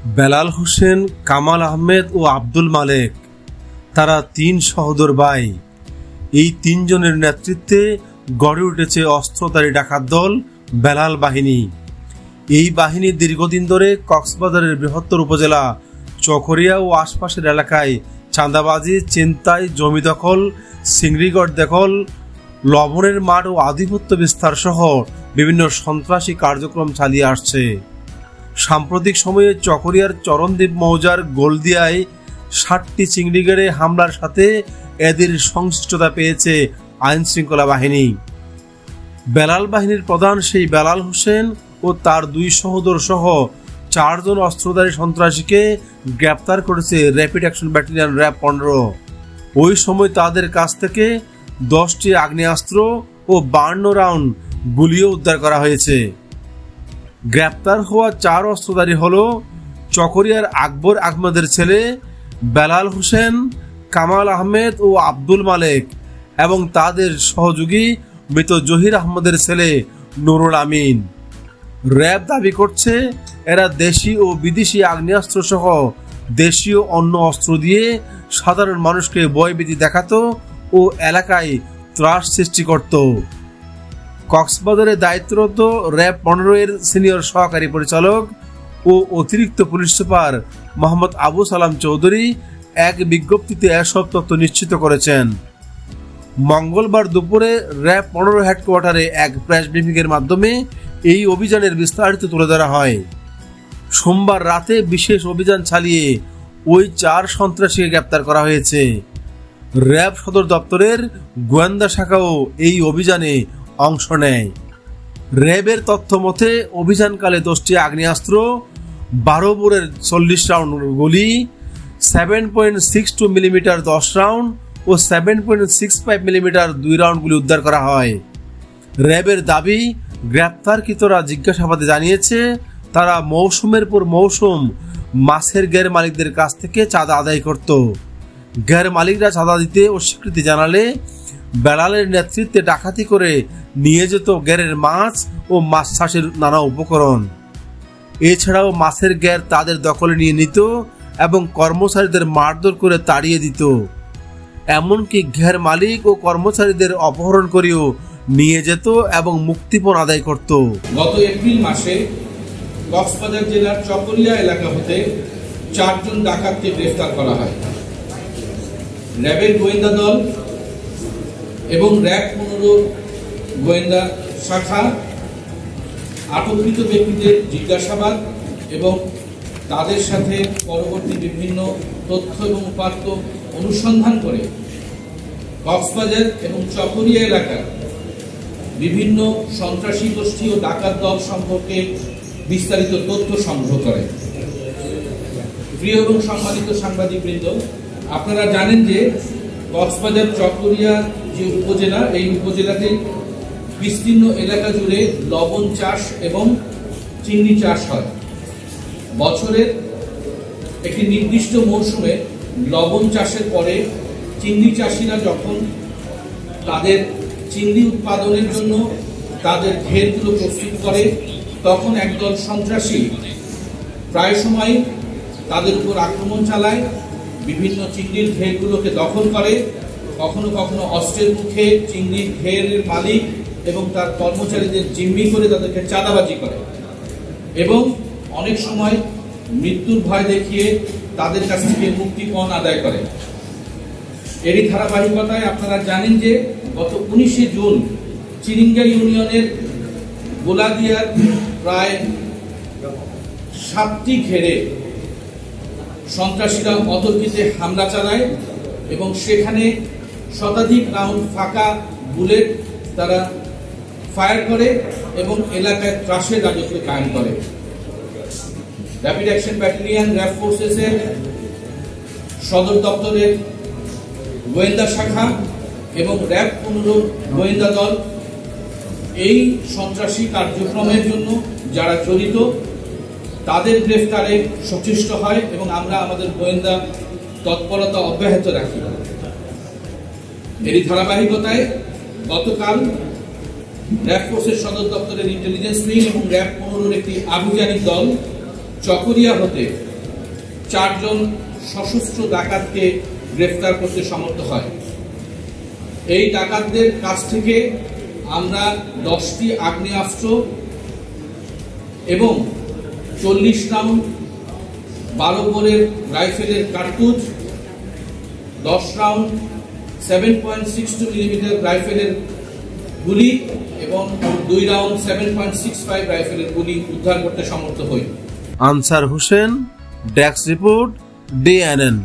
বেলাল হোসেন, কামাল আহমেদ ও আব্দুল মালেক তারা ৩ সহোদর ভাই। এই ৩ জনের নেতৃত্বে গড়ে উঠেছে অস্ত্রধারী ডাকাত দল বেলাল বাহিনী। এই বাহিনী দীর্ঘদিন ধরে কক্সবাজারের বৃহত্তর উপজেলা চকরিয়া ও আশপাশের এলাকায় চাঁদাবাজি, ছিনতাই, জমি দখল, চিংড়িগড় দখল, লবণের মাঠ ও আধিপত্য বিস্তার সহ বিভিন্ন সন্ত্রাসী কার্যক্রম চালিয়ে আসছে। সাম্প্রতিক সময়ে চকরিয়ার চরণদ্বীপ মৌজার গোলদিয়ায় ৬০টি চিংড়িগড়ে হামলার সাথে এদের সংশ্লিষ্টতা পেয়েছে আইন শৃঙ্খলা বাহিনী। বেলাল বাহিনীর প্রধান সেই বেলাল হোসেন ও তার ২ সহোদর সহ ৪ জন অস্ত্রধারী সন্ত্রাসীকে গ্রেপ্তার করেছে র্যাপিড অ্যাকশন ব্যাটালিয়ন র্যাব ১৫। ওই সময় তাদের কাছ থেকে ১০টি আগ্নেয়াস্ত্র ও ৫২ রাউন্ড গুলিও উদ্ধার করা হয়েছে। গ্রেপ্তার হওয়া ৪ অস্ত্রধারী হল চকরিয়ার আকবর আহমেদের ছেলে বেলাল হোসেন, কামাল আহমেদ ও আব্দুল মালেক এবং তাদের সহযোগী মৃত জহির আহমদের ছেলে নুরুল আমিন। র্যাব দাবি করছে এরা দেশি ও বিদেশি আগ্নেয়াস্ত্র সহ দেশীয় অন্য অস্ত্র দিয়ে সাধারণ মানুষকে ভয়ভীতি দেখাতো ও এলাকায় ত্রাস সৃষ্টি করত। কক্সবাজারে দায়িত্বরত র্যাব ১৫ এর সিনিয়র সহকারী পরিচালক ও অতিরিক্ত পুলিশ সুপার মোহাম্মদ আবু সালাম চৌধুরী এক বিজ্ঞপ্তিতে এসব তথ্য নিশ্চিত করেছেন। মঙ্গলবার দুপুরে র্যাব ১৫ হেডকোয়ার্টারে এক প্রেস ব্রিফিংয়ের মাধ্যমে এই অভিযানের বিস্তারিত তুলে ধরা হয়। সোমবার রাতে বিশেষ অভিযান চালিয়ে ওই ৪ সন্ত্রাসীকে গ্রেপ্তার করা হয়েছে। র্যাব সদর দপ্তরের গোয়েন্দা শাখাও এই অভিযানে অংশ নেয়। র্যাবের তথ্য মতে অভিযানকালে ১০টি আগ্নেয়াস্ত্র, ১২ বোরের ৪০ রাউন্ড গুলি, 7.62 মিলিমিটার ১০ রাউন্ড ও 7.65 মিলিমিটার ২ রাউন্ড গুলি উদ্ধার করা হয়। র্যাবের দাবি, গ্রেপ্তারকৃতরা জিজ্ঞাসাবাদে জানিয়েছে তারা মৌসুমের পর মৌসুম মাছের ঘের মালিকদের কাছ থেকে চাঁদা আদায় করত। ঘের মালিকরা চাঁদা দিতে অস্বীকৃতি জানালে বেলালের নেতৃত্বে ডাকাতি করে নিয়ে যেত ঘেরের মাছ ও মাছ চাষের নানা উপকরণ। এছাড়াও মাছের ঘের তাদের দখলে নিয়ে নিত এবং কর্মচারীদের মারধর করে তাড়িয়ে দিত। এমনকি ঘের মালিক ও কর্মচারীদের অপহরণ করেও নিয়ে যেত এবং মুক্তিপণ আদায় করত। গত এপ্রিল মাসে কক্সবাজার জেলার চকরিয়া এলাকা হতে ৪ জন ডাকাতকে গ্রেফতার করা হয়। র্যাবের গোয়েন্দা দল এবং র্যাব ১৫ গোয়েন্দা শাখা আটককৃত ব্যক্তিদের জিজ্ঞাসাবাদ এবং তাদের সাথে পরবর্তী বিভিন্ন তথ্য এবং উপাত্ত অনুসন্ধান করে কক্সবাজার এবং চকরিয়া এলাকার বিভিন্ন সন্ত্রাসী গোষ্ঠী ও ডাকাত দল সম্পর্কে বিস্তারিত তথ্য সংগ্রহ করে। প্রিয় এবং সম্মানিত সাংবাদিকবৃন্দ, আপনারা জানেন যে কক্সবাজার চকরিয়া যে উপজেলা, এই উপজেলাতে বিস্তীর্ণ এলাকা জুড়ে লবণ চাষ এবং চিংড়ি চাষ হয়। বছরের একটি নির্দিষ্ট মৌসুমে লবণ চাষের পরে চিংড়ি চাষিরা যখন তাদের চিংড়ি উৎপাদনের জন্য তাদের ঘেরগুলো প্রস্তুত করে, তখন একদল সন্ত্রাসী প্রায় সময় তাদের উপর আক্রমণ চালায়, বিভিন্ন চিংড়ির ঘেরগুলোকে দখল করে, কখনো কখনো অস্ত্রের মুখে চিংড়ির ঘেরের মালিক এবং তার কর্মচারীদের জিম্মি করে তাদেরকে চাঁদাবাজি করে এবং অনেক সময় মৃত্যুর ভয় দেখিয়ে তাদের কাছ থেকে মুক্তিপণ আদায় করে। এরই ধারাবাহিকতায় আপনারা জানেন যে গত ১৯শে জুন চিরিঙ্গা ইউনিয়নের গোলাদিয়ার প্রায় ৭টি ঘেরে সন্ত্রাসীরা অতর্কিতে হামলা চালায় এবং সেখানে শতাধিক রাউন্ড ফাঁকা বুলেট তারা ফায়ার করে এবং এলাকায় ত্রাসের রাজত্ব কায়েম করে। র্যাপিড অ্যাকশন ব্যাটালিয়ন র্যাব ফোর্সেসের সদর দপ্তরের গোয়েন্দা শাখা এবং র্যাব ১৫ গোয়েন্দা দল এই সন্ত্রাসী কার্যক্রমের জন্য যারা জড়িত তাদের গ্রেফতারে সচেষ্ট হয় এবং আমরা আমাদের গোয়েন্দা তৎপরতা অব্যাহত রাখি। এরই ধারাবাহিকতায় গতকাল র্যাব ফোর্সের সদর দপ্তরের ইন্টেলিজেন্স উইং এবং র্যাব ১৫ একটি আভিযানিক দল চকরিয়া হতে 4 জন সশস্ত্র ডাকাতকে গ্রেফতার করতে সমর্থ হয়। এই ডাকাতদের কাছ থেকে আমরা 10টি আগ্নেয়াস্ত্র এবং 40 রাউন্ড 12 বোরের রাইফেলের কার্তুজ, 10 রাউন্ড 7.62 মিলিমিটার রাইফেলের গুলি এবং 2 রাউন্ড 7.65 রাইফেলের গুলি উদ্ধার করতে সমর্থ হই। Answer Hossain, desk report, DNN।